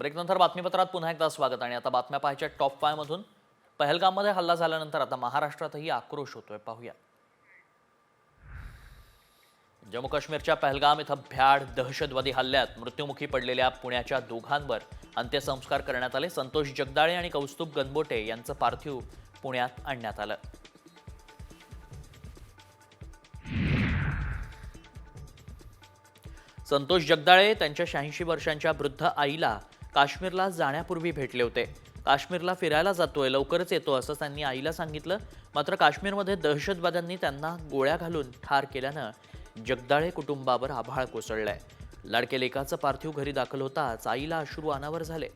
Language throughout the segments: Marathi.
ब्रेकनंतर बातमीपत्रात पुन्हा एकदा स्वागत आणि आता बातम्या पाहायच्या टॉप 5 मधून पहलगाममध्ये हल्ला झाल्यानंतर आता महाराष्ट्रातही आक्रोश होतोय. पाहूया. जम्मू काश्मीरच्या पहलगाम इथं भ्याड दहशतवादी हल्ल्यात मृत्युमुखी पडलेल्या पुण्याच्या दोघांवर अंत्यसंस्कार करण्यात आले. संतोष जगदाळे आणि कौस्तुभ गणबोटे यांचं पार्थिव पुण्यात आणण्यात आलं. संतोष जगदाळे त्यांच्या 86 वर्षांच्या वृद्ध आईला काश्मीरला जाण्यापूर्वी भेटले होते. काश्मीरला फिरायला जातोय, लवकरच येतो असं त्यांनी आईला सांगितलं. मात्र काश्मीरमध्ये दहशतवाद्यांनी त्यांना गोळ्या घालून ठार केल्यानं जगदाळे कुटुंबावर आभाळ कोसळलंय. लाडके लेकाचं पार्थिव घरी दाखल होताच आईला अश्रू अनावर झाले.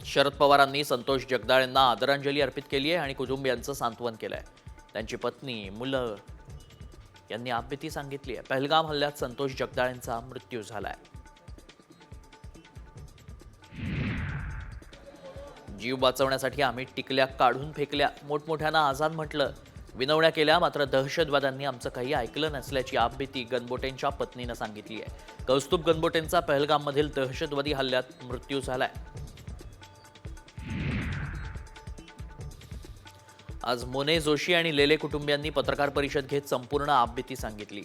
शरद पवारांनी संतोष जगदाळेंना आदरांजली अर्पित केली आहे आणि कुटुंबियांचं सांत्वन केलंय. त्यांची पत्नी, मुलं यांनी आपबीती सांगितली आहे. पहलगाम हल्ल्यात संतोष जगदाळेंचा मृत्यू झालाय. जीव वाचवण्यासाठी आम्ही टिकल्या काढून फेकल्या, मोठमोठ्यानं आझाद म्हटलं, विनवण्या केल्या, मात्र दहशतवाद्यांनी आमचं काही ऐकलं नसल्याची आपबीती गणबोटेंच्या पत्नीनं सांगितली आहे. कौस्तुभ गणबोटेंचा पहलगाममधील दहशतवादी हल्ल्यात मृत्यू झालाय. आज मोने जोशी आणि लेले कुटुंबियांनी पत्रकार परिषद घेत संपूर्ण आपबीती सांगितली.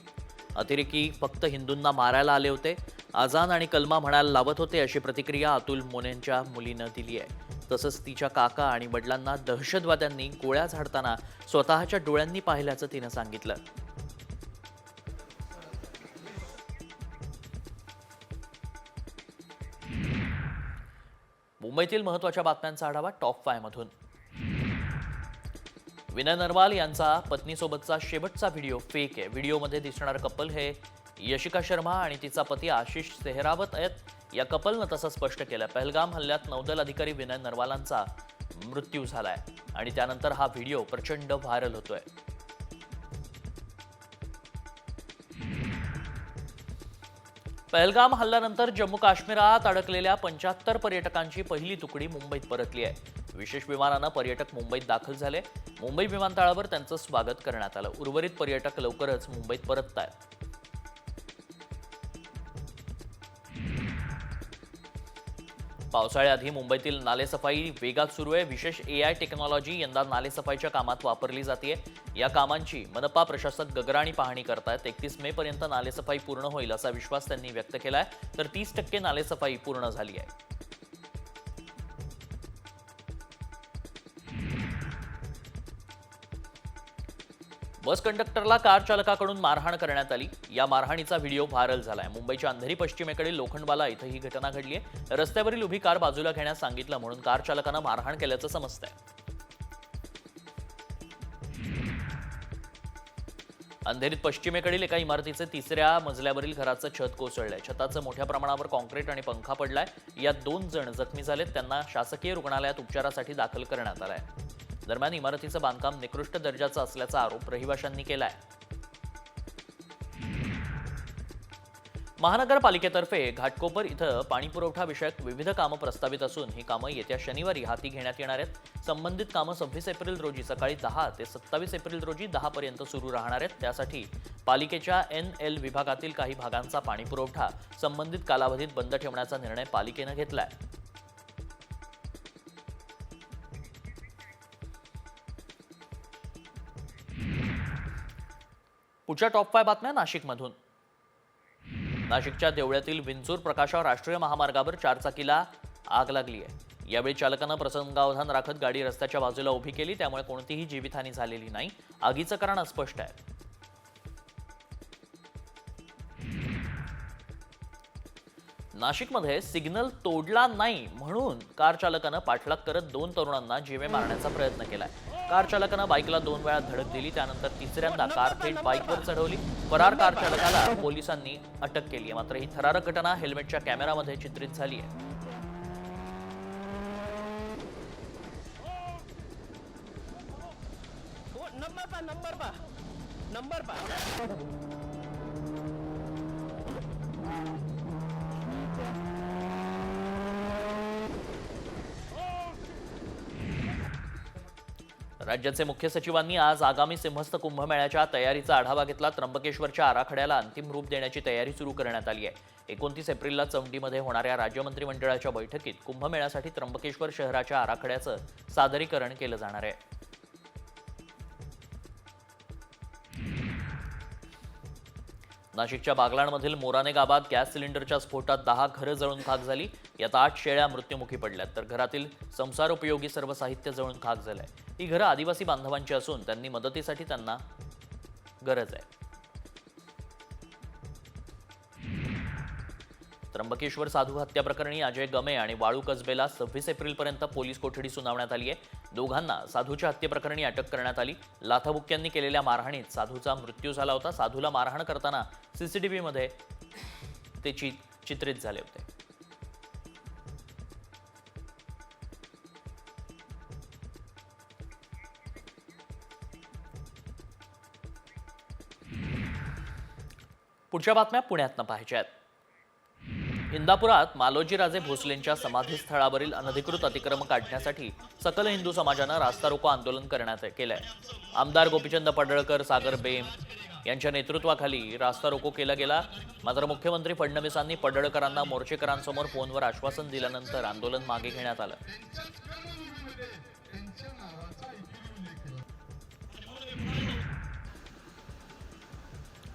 अतिरेकी फक्त हिंदूंना मारायला आले होते, अजान आणि कलमा म्हणायला लावत होते अशी प्रतिक्रिया अतुल मोनेंच्या मुलीनं दिली आहे. तसंच तिच्या काका आणि वडिलांना दहशतवाद्यांनी गोळ्या झाडताना स्वतःच्या डोळ्यांनी पाहिल्याचं तिनं सांगितलं. मुंबईतील महत्त्वाच्या बातम्यांचा आढावा टॉप 5 मधून. विनय नरवाल यांचा पत्नीसोबतचा शेवटचा व्हिडिओ फेक आहे. व्हिडिओमध्ये दिसणारं कपल हे यशिका शर्मा आणि तिचा पती आशिष सेहरावत आहेत. या कपलनं तसं स्पष्ट केलं. पहलगाम हल्ल्यात नौदल अधिकारी विनय नरवालांचा मृत्यू झालाय आणि त्यानंतर हा व्हिडिओ प्रचंड व्हायरल होतोय. पहलगाम हल्ल्यानंतर जम्मू काश्मीरात अडकलेल्या 75 पर्यटकांची पहिली तुकडी मुंबईत परतली आहे. विशेष विमानानं पर्यटक मुंबईत दाखल झाले. मुंबई विमानतळावर त्यांचं स्वागत करण्यात आलं. उर्वरित पर्यटक लवकरच मुंबईत परततायत. पावसाळ्याआधी मुंबईतील नालेसफाई वेगात सुरू आहे. विशेष AI टेक्नॉलॉजी यंदा नालेसफाईच्या कामात वापरली जाते. या कामांची मनपा प्रशासक गगराणी पाहणी करतायत. 31 मे पर्यंत नालेसफाई पूर्ण होईल असा विश्वास त्यांनी व्यक्त केलाय. तर 30% नालेसफाई पूर्ण झाली आहे. बस कंडक्टरला कार चालकाकडून मारहाण करण्यात आली. या मारहाणीचा व्हिडिओ व्हायरल झालाय. मुंबईच्या अंधेरी पश्चिमेकडील लोखंडवाला इथं ही घटना घडली आहे. रस्त्यावरील उभी कार बाजूला घेण्यास सांगितलं म्हणून कार चालकानं मारहाण केल्याचं समजतंय. अंधेरीत पश्चिमेकडील एका इमारतीचे 3ऱ्या मजल्यावरील घराचं छत कोसळलंय. छताचं मोठ्या प्रमाणावर कॉन्क्रीट आणि पंखा पडलाय. यात 2 जण जखमी झालेत. त्यांना शासकीय रुग्णालयात उपचारासाठी दाखल करण्यात आलंय. दरम्यान इमारतीचं बांधकाम निकृष्ट दर्जाचं असल्याचा आरोप रहिवाशांनी केलाय. महानगरपालिकेतर्फे घाटकोपर इथं पाणीपुरवठा विषयक विविध कामं प्रस्तावित असून ही कामं येत्या शनिवारी हाती घेण्यात येणार आहेत. संबंधित कामं 26 एप्रिल रोजी सकाळी 10 ते 27 एप्रिल रोजी 10 पर्यंत सुरू राहणार आहेत. त्यासाठी पालिकेच्या NL विभागातील काही भागांचा पाणीपुरवठा संबंधित कालावधीत बंद ठेवण्याचा निर्णय पालिकेनं घेतलाय. पुढच्या टॉप 5 बातम्या नाशिकमधून. नाशिकच्या देवळ्यातील विंचूर प्रकाशा राष्ट्रीय महामार्गावर 4 चाकीला आग लागली आहे. यावेळी चालकानं प्रसंगावधान राखत गाडी रस्त्याच्या बाजूला उभी केली, त्यामुळे कोणतीही जीवितहानी झालेली नाही. आगीचं कारण अस्पष्ट आहे. नाशिकमध्ये सिग्नल तोडला नाही म्हणून कार चालकानं पाठलाग करत 2 तरुणांना जीवे मारण्याचा प्रयत्न केलाय. कार चालकानं बाईकला 2 वेळा धडक दिली. त्यानंतर 3ऱ्यांदा कार थेट बाईकवर चढवली. फरार कार चालकाला पोलिसांनी अटक केली आहे. मात्र ही थरारक घटना हेल्मेटच्या कॅमेरामध्ये चित्रित झाली आहे. राज्याचे मुख्य सचिवांनी आज आगामी सिंहस्थ कुंभमेळ्याच्या तयारीचा आढावा घेतला. त्र्यंबकेश्वरच्या आराखड्याला अंतिम रूप देण्याची तयारी सुरू करण्यात आली आहे. 29 एप्रिलला चौंडीमध्ये होणाऱ्या राज्य मंत्रिमंडळाच्या बैठकीत कुंभमेळ्यासाठी त्र्यंबकेश्वर शहराच्या आराखड्याचं सादरीकरण केलं जाणार आहे. नाशिकच्या बागलाणमधील मोराणे गावात गॅस सिलेंडरच्या स्फोटात 10 घरं जळून खाक झाली. यात 8 शेळ्या मृत्युमुखी पडल्यात, तर घरातील संसारोपयोगी सर्व साहित्य जळून खाक झालंय. ही घरं आदिवासी बांधवांची असून त्यांनी मदतीसाठी त्यांना गरज आहे. त्र्यंबकेश्वर साधू हत्या प्रकरणी अजय गमे आणि वाळू कसबेला 26 एप्रिलपर्यंत पोलीस कोठडी सुनावण्यात आली आहे. दोघांना साधूच्या हत्येप्रकरणी अटक करण्यात आली. लाथाबुक्क्यांनी केलेल्या मारहाणीत साधूचा मृत्यू झाला होता. साधूला मारहाण करताना सीसीटीव्हीमध्ये ते चित्रित झाले होते. पुढच्या बातम्या पुण्यातनं पाहायच्या आहेत. इंदापुरात मालोजीराजे भोसलेंच्या समाधीस्थळावरील अनधिकृत अतिक्रमण काढण्यासाठी सकल हिंदू समाजानं रास्ता रोको आंदोलन करण्यात केलंय. आमदार गोपीचंद पडळकर, सागर बेम यांच्या नेतृत्वाखाली रास्ता रोको केला गेला. मात्र मुख्यमंत्री फडणवीसांनी पडळकरांना मोर्चेकरांसमोर फोनवर आश्वासन दिल्यानंतर आंदोलन मागे घेण्यात आलं.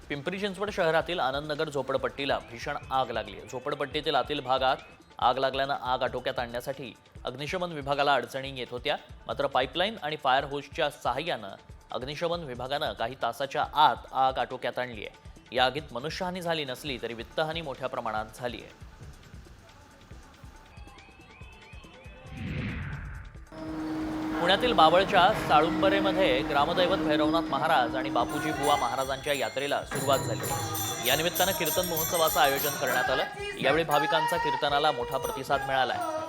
पिंपरी चिंचवड शहरातील आनंदनगर झोपडपट्टीला भीषण आग लागली. झोपडपट्टीतील आतील भागात आग लागल्यानं आग आटोक्यात आणण्यासाठी अग्निशमन विभागाला अडचणी येत होत्या. मात्र पाईपलाईन आणि फायर होसच्या सहाय्यानं अग्निशमन विभागानं काही तासाच्या आत आग आटोक्यात आणली आहे. या आगीत मनुष्यहानी झाली नसली तरी वित्तहानी मोठ्या प्रमाणात झाली आहे. पुण्यातील बावळच्या साळुंबरेमध्ये ग्रामदैवत भैरवनाथ महाराज आणि बापूजी बुवा महाराजांच्या यात्रेला सुरुवात झाली. या निमित्तानं कीर्तन महोत्सवाचं आयोजन करण्यात आलं. यावेळी भाविकांचा कीर्तनाला मोठा प्रतिसाद मिळाला आहे.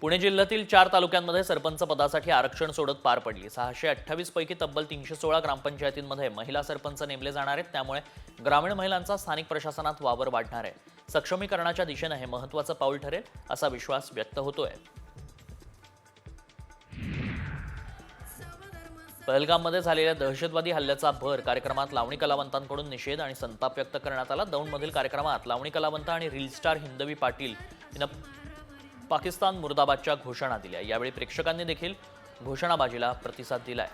पुणे जिल्ह्यातील 4 तालुक्यांमध्ये सरपंच पदासाठी आरक्षण सोडत पार पडली. 628 पैकी तब्बल 316 ग्रामपंचायतींमध्ये महिला सरपंच नेमले जाणार आहेत. त्यामुळे ग्रामीण महिलांचा स्थानिक प्रशासनात वावर वाढणार आहे. सक्षमीकरणाच्या दिशेनं हे महत्त्वाचं पाऊल ठरेल असा विश्वास व्यक्त होतोय. पहलगाममध्ये झालेल्या दहशतवादी हल्ल्याचा भर कार्यक्रमात लावणी कलावंतांकडून निषेध आणि संताप व्यक्त करण्यात आला. दौंडमधील कार्यक्रमात लावणी कलावंत आणि रील स्टार हिंदवी पाटील यांना पाकिस्तान मुर्दाबादच्या घोषणा दिल्या. यावेळी प्रेक्षकांनी देखील घोषणाबाजीला प्रतिसाद दिलाय.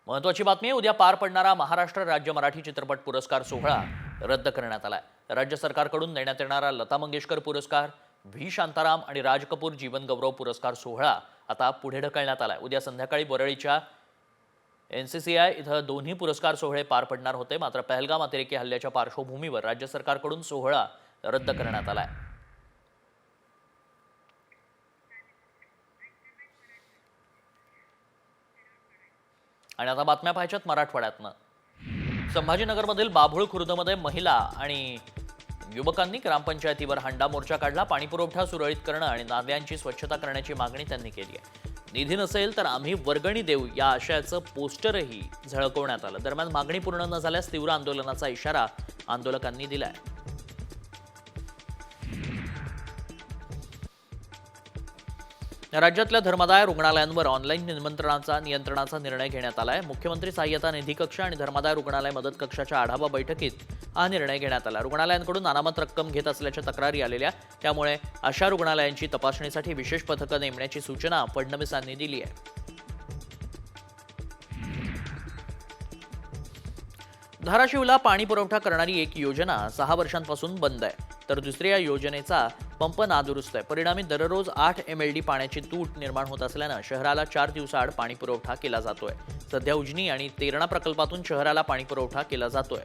महत्वाची बातमी आहे. उद्या पार पडणारा महाराष्ट्र राज्य मराठी चित्रपट पुरस्कार सोहळा रद्द करण्यात आलाय. राज्य सरकारकडून देण्यात येणारा लता मंगेशकर पुरस्कार, व्ही शांताराम आणि राज कपूर जीवन गौरव पुरस्कार सोहळा आता पुढे ढकलण्यात आलाय. उद्या संध्याकाळी वरळीच्या NCCI इथं दोन्ही पुरस्कार सोहळे पार पडणार होते. मात्र पहलगाम अतिरेकी हल्ल्याच्या पार्श्वभूमीवर राज्य सरकारकडून सोहळा रद्द करण्यात आलाय. आणि आता बातम्या पाहायच्यात मराठवाड्यातनं. संभाजीनगरमधील बाभूळ खुर्दमध्ये महिला आणि युवकांनी ग्रामपंचायतीवर हंडा मोर्चा काढला. पाणीपुरवठा सुरळीत करणं आणि नाल्यांची स्वच्छता करण्याची मागणी त्यांनी केली आहे. निधी नसेल तर आम्ही वर्गणी देऊ या आशयाचं पोस्टरही झळकवण्यात आलं. दरम्यान मागणी पूर्ण न झाल्यास तीव्र आंदोलनाचा इशारा आंदोलकांनी दिलाय. राज्यातल्या धर्मादाय रुग्णालयांवर ऑनलाईन नियंत्रणाचा निर्णय घेण्यात आलाय. मुख्यमंत्री सहाय्यता निधी कक्ष आणि धर्मादाय रुग्णालय मदत कक्षाच्या आढावा बैठकीत हा निर्णय घेण्यात आला. रुग्णालयांकडून अनामत रक्कम घेत असल्याच्या तक्रारी आलेल्या, त्यामुळे अशा रुग्णालयांची तपासणीसाठी विशेष पथकं नेमण्याची सूचना फडणवीसांनी दिली आहे. धाराशिवला पाणी पुरवठा करणारी एक योजना 6 वर्षांपासून बंद आहे, तर दुसऱ्या योजनेचा पंप नादुरुस्त आहे. परिणामी दररोज 8 MLD पाण्याची तूट निर्माण होत असल्यानं शहराला 4 दिवसाआड पाणी पुरवठा केला जातोय. सध्या उजनी आणि तेरणा प्रकल्पातून शहराला पाणी पुरवठा केला जातोय.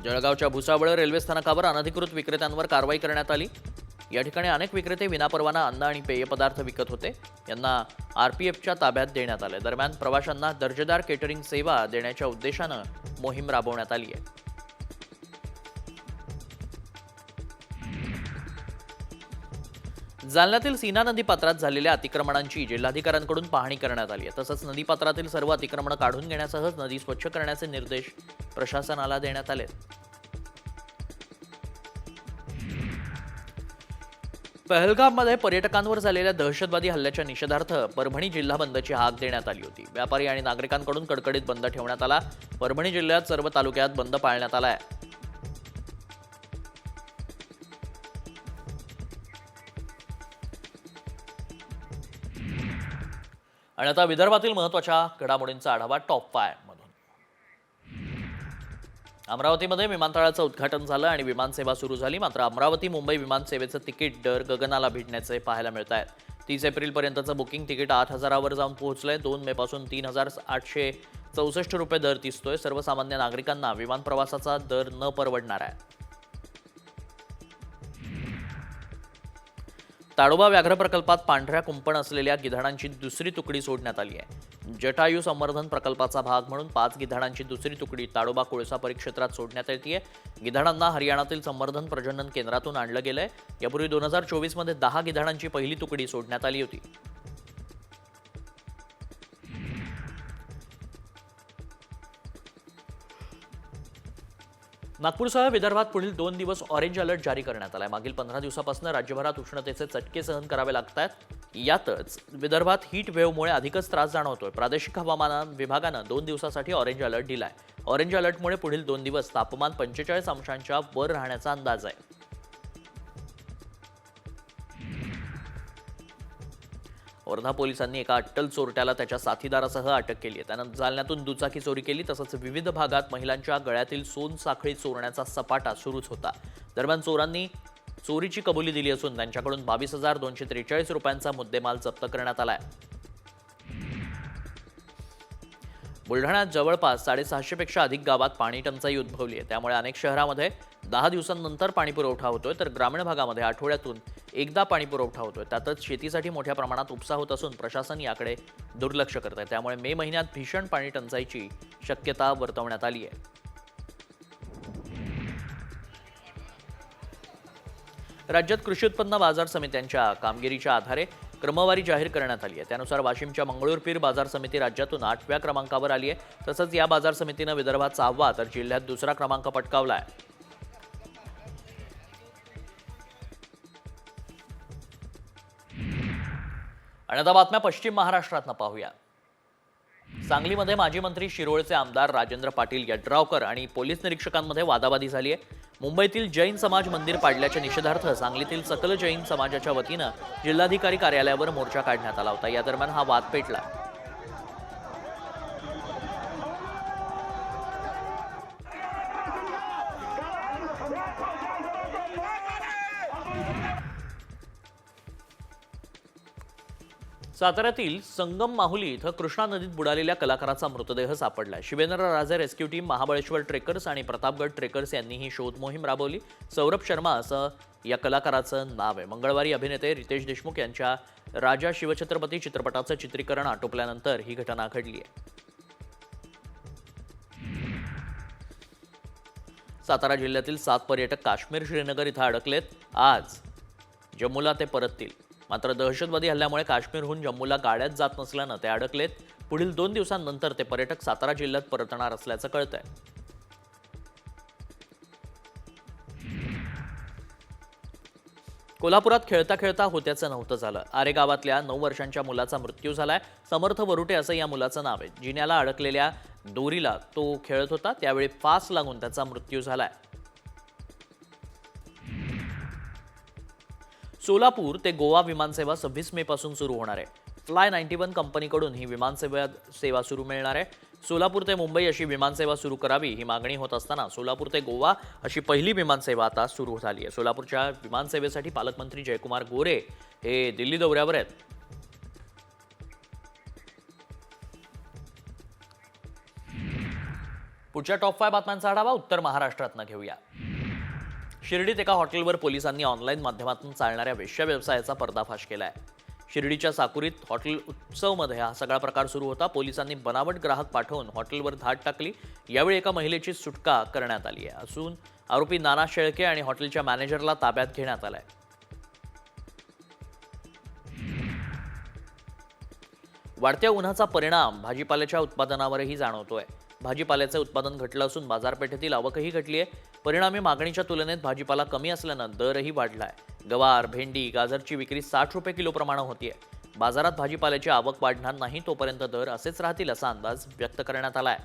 जळगावच्या भुसावळ रेल्वे स्थानकावर अनधिकृत विक्रेत्यांवर कारवाई करण्यात आली. या ठिकाणी अनेक विक्रेते विनापरवाना अन्न आणि पेय पदार्थ विकत होते. यांना RPFच्या ताब्यात देण्यात आले. दरम्यान प्रवाशांना दर्जेदार केटरिंग सेवा देण्याच्या उद्देशानं मोहीम राबवण्यात आली आहे. जालन्यातील सीना नदीपात्रात झालेल्या अतिक्रमणांची जिल्हाधिकाऱ्यांकडून पाहणी करण्यात आली आहे. तसंच नदीपात्रातील सर्व अतिक्रमणं काढून घेण्यासह नदी स्वच्छ करण्याचे निर्देश प्रशासनाला देण्यात आले. पहलगाममध्ये पर्यटकांवर झालेल्या दहशतवादी हल्ल्याच्या निषेधार्थ परभणी जिल्हा बंदची हाक देण्यात आली होती. व्यापारी आणि नागरिकांकडून कडकडीत बंद ठेवण्यात आला. परभणी जिल्ह्यात सर्व तालुक्यात बंद पाळण्यात आला आहे. आणि आता विदर्भातील महत्त्वाच्या घडामोडींचा आढावा टॉप 5 मधून. अमरावतीमध्ये विमानतळाचं उद्घाटन झालं आणि विमानसेवा सुरू झाली. मात्र अमरावती मुंबई विमानसेवेचं तिकीट दर गगनाला भिडण्याचे पाहायला मिळत आहेत. 30 एप्रिलपर्यंतचं बुकिंग तिकीट 8,000वर जाऊन पोहोचलंय. 2 मेपासून 3,864 रुपये दर दिसतोय. सर्वसामान्य नागरिकांना विमान प्रवासाचा दर न परवडणार आहे. ताडोबा व्याघ्र प्रकल्पात पांढऱ्या कुंपण असलेल्या गिधाडांची दुसरी तुकडी सोडण्यात आली आहे. जटायू संवर्धन प्रकल्पाचा भाग म्हणून 5 गिधाडांची दुसरी तुकडी ताडोबा कोळसा परिक्षेत्रात सोडण्यात येते. गिधाडांना हरियाणातील संवर्धन प्रजनन केंद्रातून आणलं गेलंय. यापूर्वी 2024 मध्ये 10 गिधाडांची पहिली तुकडी सोडण्यात आली होती. नागपूरसह विदर्भात पुढील 2 दिवस ऑरेंज अलर्ट जारी करण्यात आलाय. मागील 15 दिवसापासून राज्यभरात उष्णतेचे चटके सहन करावे लागत आहेत. यातच विदर्भात हीट वेव्हमुळे अधिकच त्रास जाणवतोय. प्रादेशिक हवामान विभागानं 2 दिवसासाठी ऑरेंज अलर्ट दिलाय. ऑरेंज अलर्टमुळे पुढील 2 दिवस तापमान 45 अंशांच्या वर राहण्याचा अंदाज आहे. वर्धा पोलिसांनी एका अट्टल चोरट्याला त्याच्या साथीदारासह अटक केली आहे. त्यानं जालन्यातून दुचाकी चोरी केली. तसंच विविध भागात महिलांच्या गळ्यातील सोन साखळी चोरण्याचा सपाटा सुरूच होता. दरम्यान चोरांनी चोरीची कबुली दिली असून त्यांच्याकडून 22,243 रुपयांचा मुद्देमाल जप्त करण्यात आलाय. बुलढाण्यात जवळपास 650 पेक्षा अधिक गावात पाणी टंचाई उद्भवली आहे. त्यामुळे अनेक शहरामध्ये 10 दिवसांनंतर पाणी पुरवठा होतोय, तर ग्रामीण भागामध्ये आठवड्यातून एकदा पाणी पुरवठा होतोय. त्यातच शेतीसाठी मोठ्या प्रमाणात उपसा होत असून प्रशासन याकडे दुर्लक्ष करत आहे. त्यामुळे मे महिन्यात भीषण पाणी टंचाईची शक्यता वर्तवण्यात आली आहे. राज्यात कृषी उत्पन्न बाजार समित्यांच्या कामगिरीच्या आधारे क्रमवारी जाहीर करण्यात आली आहे. त्यानुसार वाशिमच्या मंगळूरपीर बाजार समिती राज्यातून 8व्या क्रमांकावर आली आहे. तसंच या बाजार समितीनं विदर्भात 6वा तर जिल्ह्यात 2रा क्रमांक पटकावला आहे. आणि आता बातम्या पश्चिम महाराष्ट्रातनं पाहूया. सांगलीमध्ये माजी मंत्री शिरोळचे आमदार राजेंद्र पाटील यड्रावकर आणि पोलीस निरीक्षकांमध्ये वादावादी झाली आहे. मुंबईतील जैन समाज मंदिर पाडल्याच्या निषेधार्थ सांगलीतील सकल जैन समाजाच्या वतीनं जिल्हाधिकारी कार्यालयावर मोर्चा काढण्यात आला होता. या दरम्यान हा वाद पेटला. साताऱ्यातील संगम माहुली इथं कृष्णा नदीत बुडालेल्या कलाकाराचा मृतदेह सापडलाय. Shivendra Raje rescue team, Mahabaleshwar trekkers आणि प्रतापगड ट्रेकर्स यांनी ही शोध मोहीम राबवली. सौरभ शर्मा असं या कलाकाराचं नाव आहे. मंगळवारी अभिनेते रितेश देशमुख यांच्या राजा शिवछत्रपती चित्रपटाचं चित्रीकरण आटोपल्यानंतर ही घटना घडली आहे. सातारा जिल्ह्यातील 7 पर्यटक काश्मीर श्रीनगर इथं अडकलेत. आज जम्मूला ते परततील. मात्र दहशतवादी हल्ल्यामुळे काश्मीरहून जम्मूला गाड्यात जात नसल्यानं ते अडकलेत. पुढील 2 दिवसांनंतर ते पर्यटक सातारा जिल्ह्यात परतणार असल्याचं कळतंय. कोल्हापुरात खेळता खेळता होत्याचं नव्हतं झालं. आरे गावातल्या 9 वर्षांच्या मुलाचा मृत्यू झालाय. समर्थ वरुटे असं या मुलाचं नाव आहे. जिन्याला अडकलेल्या दोरीला तो खेळत होता, त्यावेळी फास लागून त्याचा मृत्यू झालाय. सोलापूर ते गोवा विमानसेवा 26 मे पासून सुरू होणार आहे. फ्लाय 91 कंपनीकडून ही विमानसेवा सुरू मिळणार आहे. सोलापूर ते मुंबई अशी विमानसेवा सुरू करावी ही मागणी होत असताना सोलापूर ते गोवा अशी पहिली विमानसेवा आता सुरू झाली आहे. सोलापूरच्या विमानसेवेसाठी पालकमंत्री जयकुमार गोरे हे दिल्ली दौऱ्यावर आहेत. पुढच्या टॉप 5 बातम्यांचा आढावा उत्तर महाराष्ट्रातनं घेऊया. शिर्डीत एका हॉटेलवर पोलिसांनी ऑनलाईन माध्यमातून चालणाऱ्या वेश्या व्यवसायाचा पर्दाफाश केलाय. शिर्डीच्या साकुरीत हॉटेल उत्सवमध्ये हा सगळा प्रकार सुरू होता. पोलिसांनी बनावट ग्राहक पाठवून हॉटेलवर धाड टाकली. यावेळी एका महिलेची सुटका करण्यात आली आहे असून आरोपी नाना शेळके आणि हॉटेलच्या मॅनेजरला ताब्यात घेण्यात आलाय. वाढत्या उन्हाचा परिणाम भाजीपाल्याच्या उत्पादनावरही जाणवतोय. भाजीपाल्याचे उत्पादन घटलं असून बाजारपेठेतील आवकही घटली आहे. परिणामी मागणीच्या तुलनेत भाजीपाला कमी असल्यानं दरही वाढलाय. गवार, भेंडी, गाजरची विक्री 60 रुपये किलोप्रमाणे होतीये. बाजारात भाजीपाल्याची आवक वाढणार नाही तोपर्यंत दर असेच राहतील असा अंदाज व्यक्त करण्यात आलाय.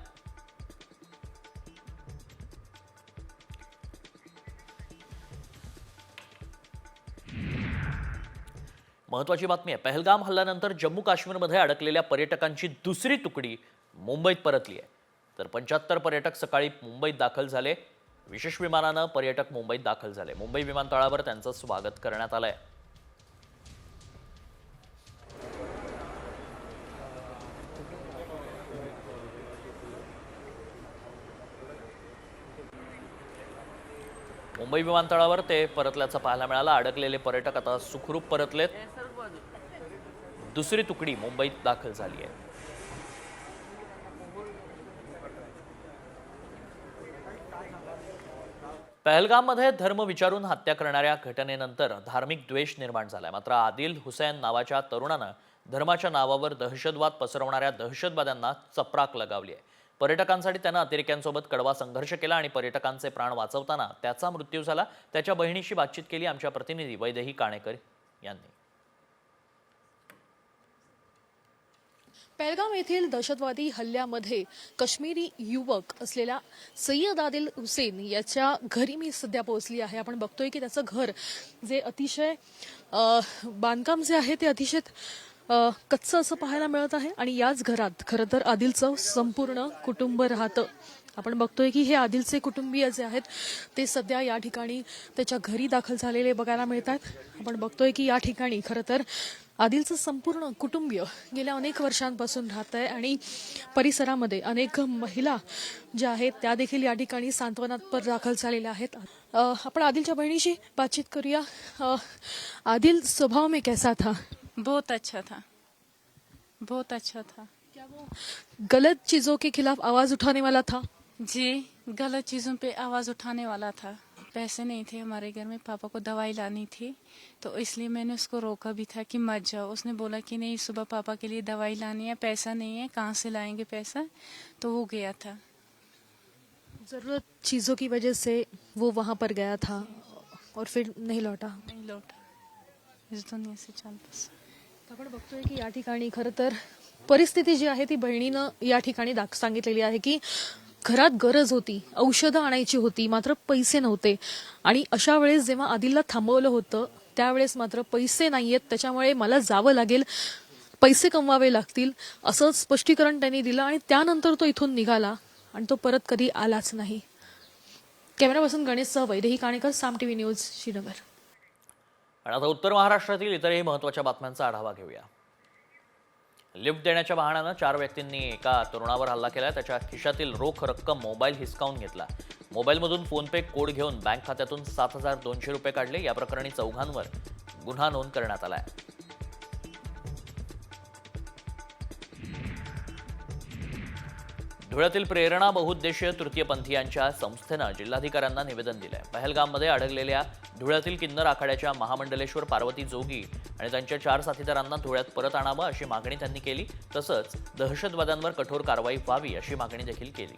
महत्वाची बातमी आहे. पहलगाम हल्ल्यानंतर जम्मू काश्मीरमध्ये अडकलेल्या पर्यटकांची दुसरी तुकडी मुंबईत परतली आहे. तर 75 पर्यटक सकाळी मुंबईत दाखल झाले. विशेष विमानानं पर्यटक मुंबईत दाखल झाले. मुंबई विमानतळावर त्यांचं स्वागत करण्यात आलंय. मुंबई विमानतळावर ते परतल्याचं पाहायला मिळालं. अडकलेले पर्यटक आता सुखरूप परतलेत. दुसरी तुकडी मुंबईत दाखल झाली आहे. पहलगाममध्ये धर्म विचारून हत्या करणाऱ्या घटनेनंतर धार्मिक द्वेष निर्माण झालाय. मात्र आदिल हुसैन नावाच्या तरुणानं धर्माच्या नावावर दहशतवाद पसरवणाऱ्या दहशतवाद्यांना चपराक लगावली आहे. पर्यटकांसाठी त्यानं अतिरेक्यांसोबत कडवा संघर्ष केला आणि पर्यटकांचे प्राण वाचवताना त्याचा मृत्यू झाला. त्याच्या बहिणीशी बातचीत केली आमच्या प्रतिनिधी वैदेही काणेकर यांनी. पहलगाम येथील दहशतवादी हल्ल्यामध्ये काश्मीरी युवक असलेल्या सय्यद आदिल हुसेन याच्या घरी मी सध्या पोहोचली आहे. आपण बघतोय की त्याचं घर जे अतिशय बांधकाम जे आहे ते अतिशय कच्चं असं पाहायला मिळत आहे आणि याच घरात खरं तर आदिलचं संपूर्ण कुटुंब राहतं. आपण बघतोय की हे आदिलचे कुटुंबीय जे आहेत ते सध्या या ठिकाणी त्याच्या घरी दाखल झालेले बघायला मिळतात. आपण बघतोय की या ठिकाणी खरं तर आदिलचं संपूर्ण कुटुंबीय गेल्या अनेक वर्षांपासून राहत आहे आणि परिसरामध्ये अनेक महिला ज्या आहेत त्या देखील या ठिकाणी सांत्वनात्पर दाखल झालेल्या आहेत. आपण आदिलच्या बहिणीशी बातचीत करूया. आदिल, स्वभाव में कैसा था? बहुत अच्छा था, बहुत अच्छा था. क्या वो गलत चीजों के खिलाफ आवाज उठाने वाला था? जी, गलत चीजों पे आवाज उठाने वाला था. पैसे नहीं थे हमारे घर में, पापा को दवाई लानी थी तो इसलिए मैंने उसको रोका भी था कि मत जाओ. उसने बोला कि नहीं, सुबह पापा के लिए दवाई लानी है, पैसा नहीं है, कहाँ से लाएंगे पैसा. तो वो गया था. जरूरत चीजों की वजह से वो वहां पर गया था और फिर नहीं लौटा. नहीं लौटा, इस दुनिया से जान बस. आपण बघतोय की या ठिकाणी खरं तर परिस्थिती जी आहे ती बहिणीनं या ठिकाणी सांगितलेली आहे की घरात गरज होती, औषधं आणायची होती, मात्र पैसे नव्हते आणि अशा वेळेस जेव्हा आदिलला थांबवलं होतं त्यावेळेस मात्र पैसे नाहीयेत, त्याच्यामुळे मला जावं लागेल, पैसे कमवावे लागतील असं स्पष्टीकरण त्यांनी दिलं आणि त्यानंतर तो इथून निघाला आणि तो परत कधी आलाच नाही. कॅमेरापासून गणेशसह वैदेही काणेकर, साम टीव्ही न्यूज, श्रीनगर. आणि आता उत्तर महाराष्ट्रातील इतरही महत्त्वाच्या बातम्यांचा आढावा घेऊया. लिफ्ट देण्याच्या बहाण्यानं 4 व्यक्तींनी एका तरुणावर हल्ला केला. त्याच्या खिशातील रोख रक्कम, मोबाईल हिसकावून घेतला. मोबाईलमधून फोनपे कोड घेऊन बँक खात्यातून 7,200 रुपये काढले. या प्रकरणी 4 गुन्हा नोंद करण्यात आलाय. धुळ्यातील प्रेरणा बहुउद्देशीय तृतीयपंथीयांच्या संस्थेनं जिल्हाधिकाऱ्यांना निवेदन दिलंय. पहलगाममध्ये अडकलेल्या धुळ्यातील किन्नर आखाड्याच्या महामंडलेश्वर पार्वती जोगी आणि त्यांच्या 4 साथीदारांना धुळ्यात परत आणावं अशी मागणी त्यांनी केली. तसंच दहशतवाद्यांवर कठोर कारवाई व्हावी अशी मागणी देखील केली.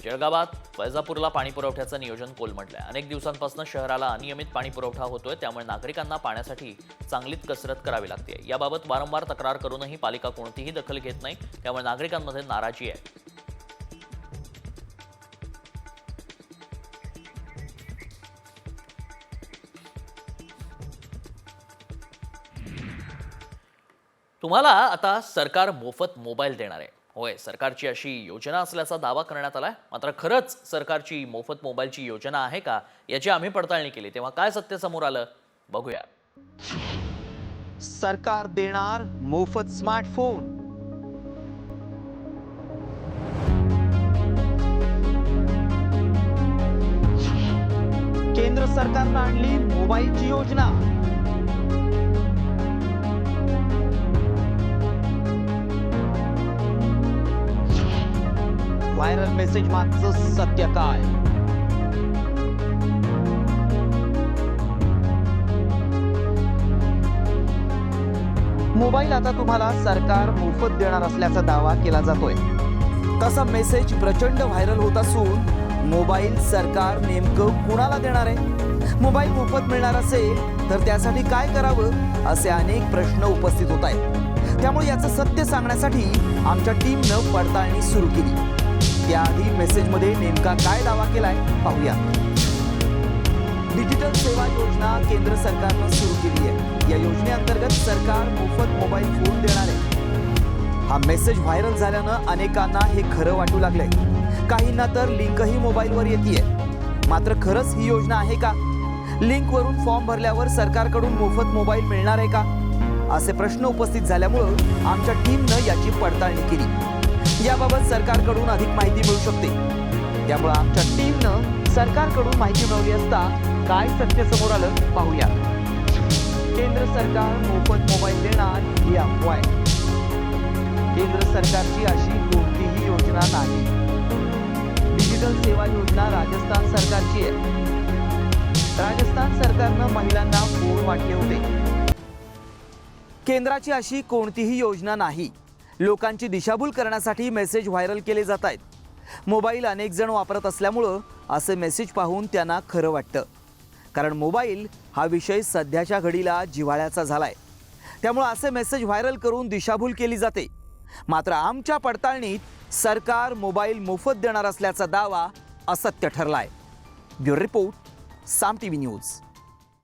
जळगावात वैजापूरला पाणीपुरवठ्याचं नियोजन कोलमडलंय. अनेक दिवसांपासून शहराला अनियमित पाणीपुरवठा होतोय, त्यामुळे नागरिकांना पाण्यासाठी चांगलीच कसरत करावी लागते. याबाबत वारंवार तक्रार करूनही पालिका कोणतीही दखल घेत नाही, त्यामुळे नागरिकांमध्ये नाराजी आहे. तुम्हाला आता सरकार मोफत मोबाईल देणार आहे. होय, सरकारची अशी योजना असल्याचा दावा करण्यात आलाय. मात्र खरंच सरकारची मोफत मोबाईलची योजना आहे का याची आम्ही पडताळणी केली, तेव्हा काय सत्य समोर आलं बघूया. सरकार देणार मोफत स्मार्टफोन. केंद्र सरकारनं आणली मोबाईलची योजना. व्हायरल मेसेज मागचं सत्य काय? मोबाईल आता तुम्हाला सरकार मोफत देणार असल्याचा दावा केला जातोय. तसा मेसेज प्रचंड व्हायरल होत असून मोबाईल सरकार नेमकं कुणाला देणार आहे? मोबाईल मोफत मिळणार असेल तर त्यासाठी काय करावं असे अनेक प्रश्न उपस्थित होत आहेत. त्यामुळे याचं सत्य सांगण्यासाठी आमच्या टीमनं पडताळणी सुरू केली. त्याआधी मेसेजमध्ये नेमका काय दावा केलाय पाहूया. डिजिटल सेवा योजना केंद्र सरकारनं सुरू केली आहे. या योजनेअंतर्गत सरकार मोफत मोबाईल फोन देणार आहे. हा मेसेज व्हायरल झाल्यानं अनेकांना हे खरं वाटू लागलंय. काहींना तर लिंकही मोबाईलवर येतेय. मात्र खरंच ही योजना आहे का? लिंकवरून फॉर्म भरल्यावर सरकारकडून मोफत मोबाईल मिळणार आहे का? असे प्रश्न उपस्थित झाल्यामुळं आमच्या टीमनं याची पडताळणी केली. याबाबत सरकारकडून अधिक माहिती मिळू शकते. त्यामुळे आमच्या टीमनं सरकारकडून माहिती मिळवली असता काय सत्य समोर आलं पाहूया. केंद्र सरकार मोफत मोबाईल देणार ही अफवा आहे. केंद्र सरकारची अशी कोणतीही योजना नाही. डिजिटल सेवा योजना राजस्थान सरकारची आहे. राजस्थान सरकारनं महिलांना फोन वाटले होते. केंद्राची अशी कोणतीही योजना नाही. लोकांची दिशाभूल करण्यासाठी मेसेज व्हायरल केले जात आहेत. मोबाईल अनेक जण वापरत असल्यामुळं असे मेसेज पाहून त्यांना खरं वाटतं. कारण मोबाईल हा विषय सध्याच्या घडीला जिव्हाळ्याचा झालाय. त्यामुळं असे मेसेज व्हायरल करून दिशाभूल केली जाते. मात्र आमच्या पडताळणीत सरकार मोबाईल मोफत देणार असल्याचा दावा असत्य ठरलाय. ब्युरो रिपोर्ट, साम टीव्ही न्यूज.